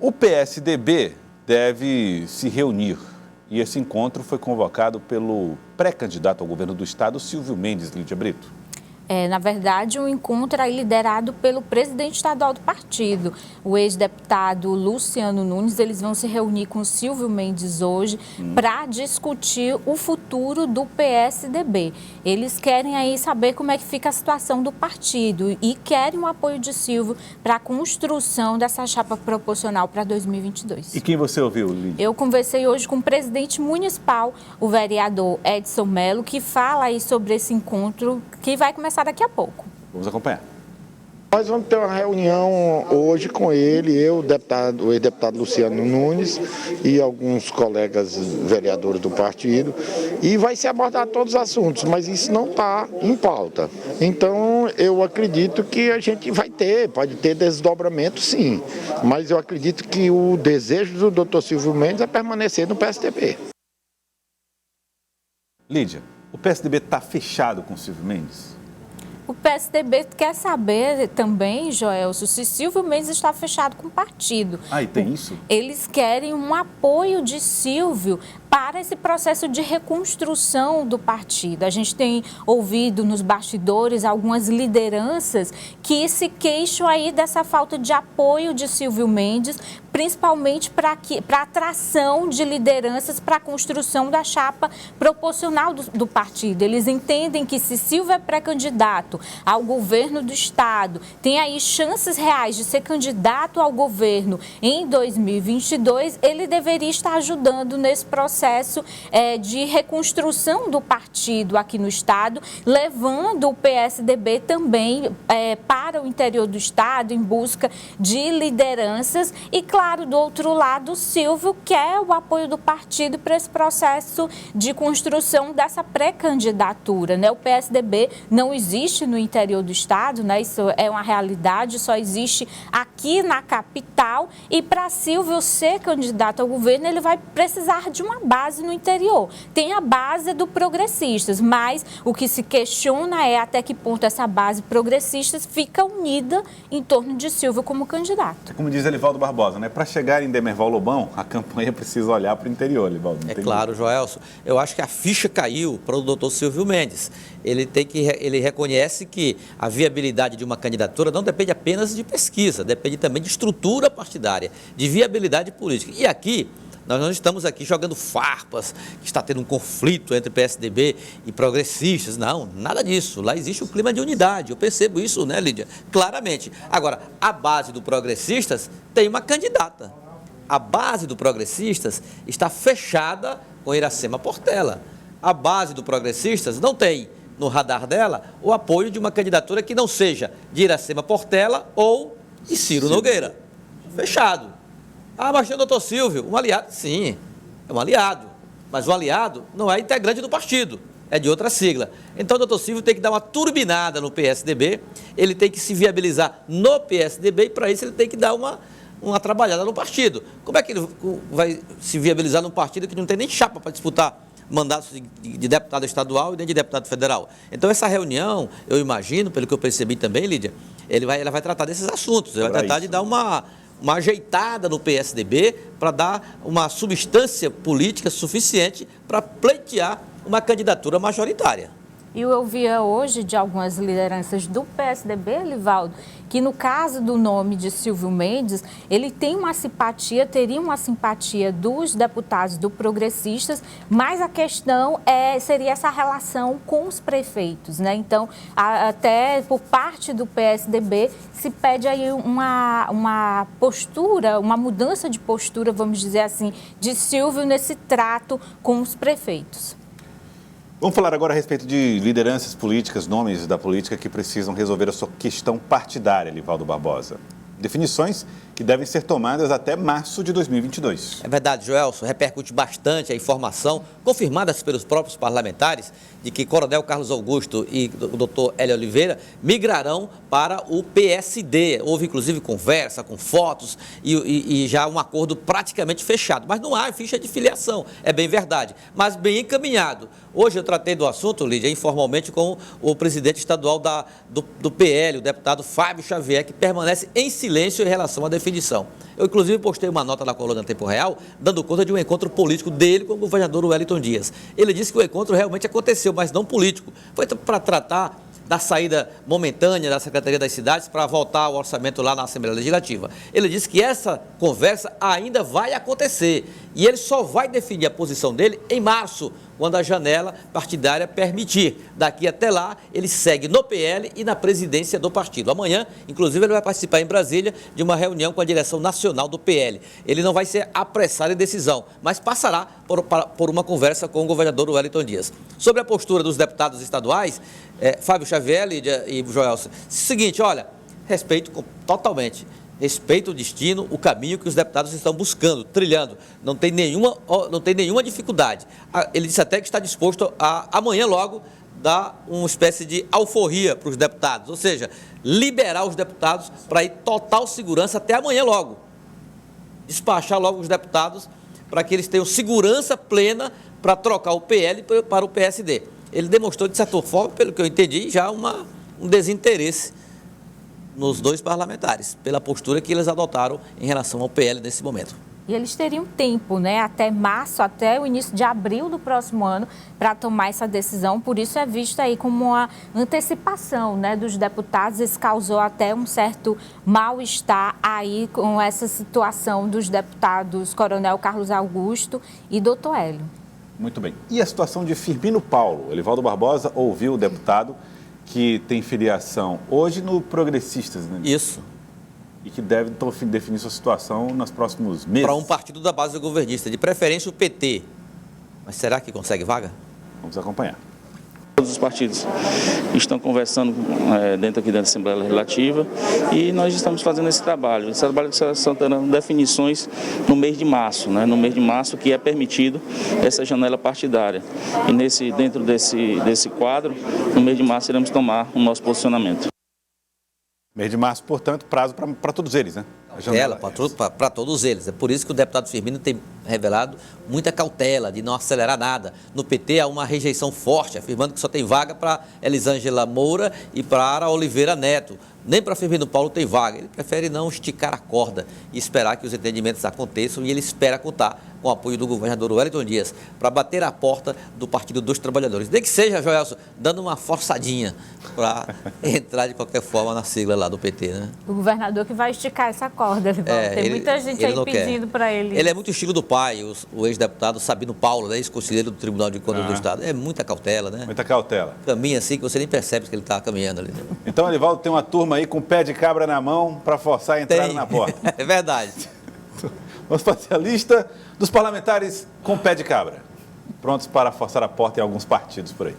O PSDB deve se reunir e esse encontro foi convocado pelo pré-candidato ao governo do estado, Silvio Mendes, Lídia Brito. Na verdade, um encontro é liderado pelo presidente estadual do partido, o ex-deputado Luciano Nunes. Eles vão se reunir com o Silvio Mendes hoje para discutir o futuro do PSDB. Eles querem aí saber como é que fica a situação do partido e querem o apoio de Silvio para a construção dessa chapa proporcional para 2022. E quem você ouviu, Lídia? Eu conversei hoje com o presidente municipal, o vereador Edson Melo, que fala aí sobre esse encontro que vai começar daqui a pouco. Vamos acompanhar. Nós vamos ter uma reunião hoje com ele, eu, o ex-deputado Luciano Nunes e alguns colegas vereadores do partido, e vai se abordar todos os assuntos, mas isso não está em pauta. Então, eu acredito que a gente pode ter desdobramento sim, mas eu acredito que o desejo do doutor Silvio Mendes é permanecer no PSDB. Lídia, o PSDB está fechado com o Silvio Mendes? O PSDB quer saber também, Joelso, se Silvio Mendes está fechado com o partido. Ah, e tem isso? Eles querem um apoio de Silvio para esse processo de reconstrução do partido. A gente tem ouvido nos bastidores algumas lideranças que se queixam aí dessa falta de apoio de Silvio Mendes, principalmente para atração de lideranças para a construção da chapa proporcional do partido. Eles entendem que se Silvio é pré-candidato ao governo do estado, tem aí chances reais de ser candidato ao governo em 2022, ele deveria estar ajudando nesse processo de reconstrução do partido aqui no estado, levando o PSDB também para o interior do estado em busca de lideranças e, claro, do outro lado, o Silvio quer o apoio do partido para esse processo de construção dessa pré-candidatura, né? O PSDB não existe no interior do estado, né? Isso é uma realidade, só existe aqui na capital e para Silvio ser candidato ao governo, ele vai precisar de uma base no interior. Tem a base do Progressistas, mas o que se questiona é até que ponto essa base Progressistas fica unida em torno de Silvio como candidato. É como diz Elivaldo Barbosa, né? Para chegar em Demerval Lobão, a campanha precisa olhar para o interior, Elivaldo. Claro, Joelso. Eu acho que a ficha caiu para o doutor Silvio Mendes. Ele reconhece que a viabilidade de uma candidatura não depende apenas de pesquisa, depende também de estrutura partidária, de viabilidade política. E aqui, nós não estamos aqui jogando farpas, que está tendo um conflito entre PSDB e progressistas. Não, nada disso. Lá existe um clima de unidade. Eu percebo isso, né, Lídia? Claramente. Agora, a base do Progressistas tem uma candidata. A base do Progressistas está fechada com Iracema Portela. A base do Progressistas não tem no radar dela o apoio de uma candidatura que não seja de Iracema Portela ou de Ciro Nogueira. Fechado. Ah, mas tem o doutor Silvio, um aliado? Sim, é um aliado. Mas o aliado não é integrante do partido, é de outra sigla. Então o doutor Silvio tem que dar uma turbinada no PSDB, ele tem que se viabilizar no PSDB e para isso ele tem que dar uma trabalhada no partido. Como é que ele vai se viabilizar num partido que não tem nem chapa para disputar mandatos de deputado estadual e nem de deputado federal? Então essa reunião, eu imagino, pelo que eu percebi também, Lídia, ela vai tratar desses assuntos, ele vai tratar de dar uma ajeitada no PSDB para dar uma substância política suficiente para pleitear uma candidatura majoritária. E eu ouvia hoje de algumas lideranças do PSDB, Elivaldo, que no caso do nome de Silvio Mendes, ele tem teria uma simpatia dos deputados do Progressistas, mas a questão seria essa relação com os prefeitos, né? Então, até por parte do PSDB, se pede aí uma postura, uma mudança de postura, vamos dizer assim, de Silvio nesse trato com os prefeitos. Vamos falar agora a respeito de lideranças políticas, nomes da política que precisam resolver a sua questão partidária, Elivaldo Barbosa. Definições que devem ser tomadas até março de 2022. É verdade, Joelso, repercute bastante a informação, confirmada pelos próprios parlamentares, de que Coronel Carlos Augusto e o doutor Hélio Oliveira migrarão para o PSD. Houve, inclusive, conversa com fotos e já um acordo praticamente fechado. Mas não há ficha de filiação, é bem verdade, mas bem encaminhado. Hoje eu tratei do assunto, Lídia, informalmente com o presidente estadual do PL, o deputado Fábio Xavier, que permanece em silêncio em relação à definição definição. Eu, inclusive, postei uma nota na coluna Tempo Real, dando conta de um encontro político dele com o governador Wellington Dias. Ele disse que o encontro realmente aconteceu, mas não político. Foi para tratar da saída momentânea da Secretaria das Cidades para voltar ao orçamento lá na Assembleia Legislativa. Ele disse que essa conversa ainda vai acontecer e ele só vai definir a posição dele em março, quando a janela partidária permitir. Daqui até lá, ele segue no PL e na presidência do partido. Amanhã, inclusive, ele vai participar em Brasília de uma reunião com a direção nacional do PL. Ele não vai ser apressado em decisão, mas passará por uma conversa com o governador Wellington Dias. Sobre a postura dos deputados estaduais, Fábio Xavier, Lídia e Joelson, seguinte, olha, respeito totalmente. Respeito o destino, o caminho que os deputados estão buscando, trilhando. Não tem nenhuma dificuldade. Ele disse até que está disposto a, amanhã logo, dar uma espécie de alforria para os deputados. Ou seja, liberar os deputados para ir total segurança até amanhã logo. Despachar logo os deputados para que eles tenham segurança plena para trocar o PL para o PSD. Ele demonstrou, de certa forma, pelo que eu entendi, já um desinteresse nos dois parlamentares, pela postura que eles adotaram em relação ao PL nesse momento. E eles teriam tempo, né, até março, até o início de abril do próximo ano, para tomar essa decisão. Por isso é visto aí como uma antecipação, né, dos deputados. Isso causou até um certo mal-estar aí com essa situação dos deputados Coronel Carlos Augusto e Doutor Hélio. Muito bem. E a situação de Firmino Paulo? Elivaldo Barbosa ouviu o deputado que tem filiação hoje no Progressistas, né? Isso. E que deve, então, definir sua situação nos próximos meses. Para um partido da base governista, de preferência o PT. Mas será que consegue vaga? Vamos acompanhar. Todos os partidos estão conversando dentro da Assembleia Legislativa e nós estamos fazendo esse trabalho. Esse trabalho está dando definições no mês de março, né? No mês de março que é permitido essa janela partidária. E dentro desse quadro, no mês de março iremos tomar o nosso posicionamento. Mês de março, portanto, prazo para todos eles, né? Para todos eles. É por isso que o deputado Firmino tem revelado muita cautela de não acelerar nada. No PT há uma rejeição forte, afirmando que só tem vaga para Elisângela Moura e para Oliveira Neto. Nem para Firmino Paulo tem vaga. Ele prefere não esticar a corda e esperar que os entendimentos aconteçam, e ele espera contar com o apoio do governador Wellington Dias para bater a porta do Partido dos Trabalhadores. Nem que seja, Joelson, dando uma forçadinha para entrar de qualquer forma na sigla lá do PT, né? O governador que vai esticar essa corda, tem muita gente aí pedindo para ele. Ele é muito estilo do pai, o ex-deputado Sabino Paulo, né, ex-conselheiro do Tribunal de Contas do Estado. É muita cautela, né? Muita cautela. Caminha assim que você nem percebe que ele está caminhando ali. Né? Então, Elivaldo, tem uma turma aí com pé de cabra na mão para forçar a entrada na porta. É verdade. Vamos fazer a lista dos parlamentares com pé de cabra, prontos para forçar a porta em alguns partidos por aí.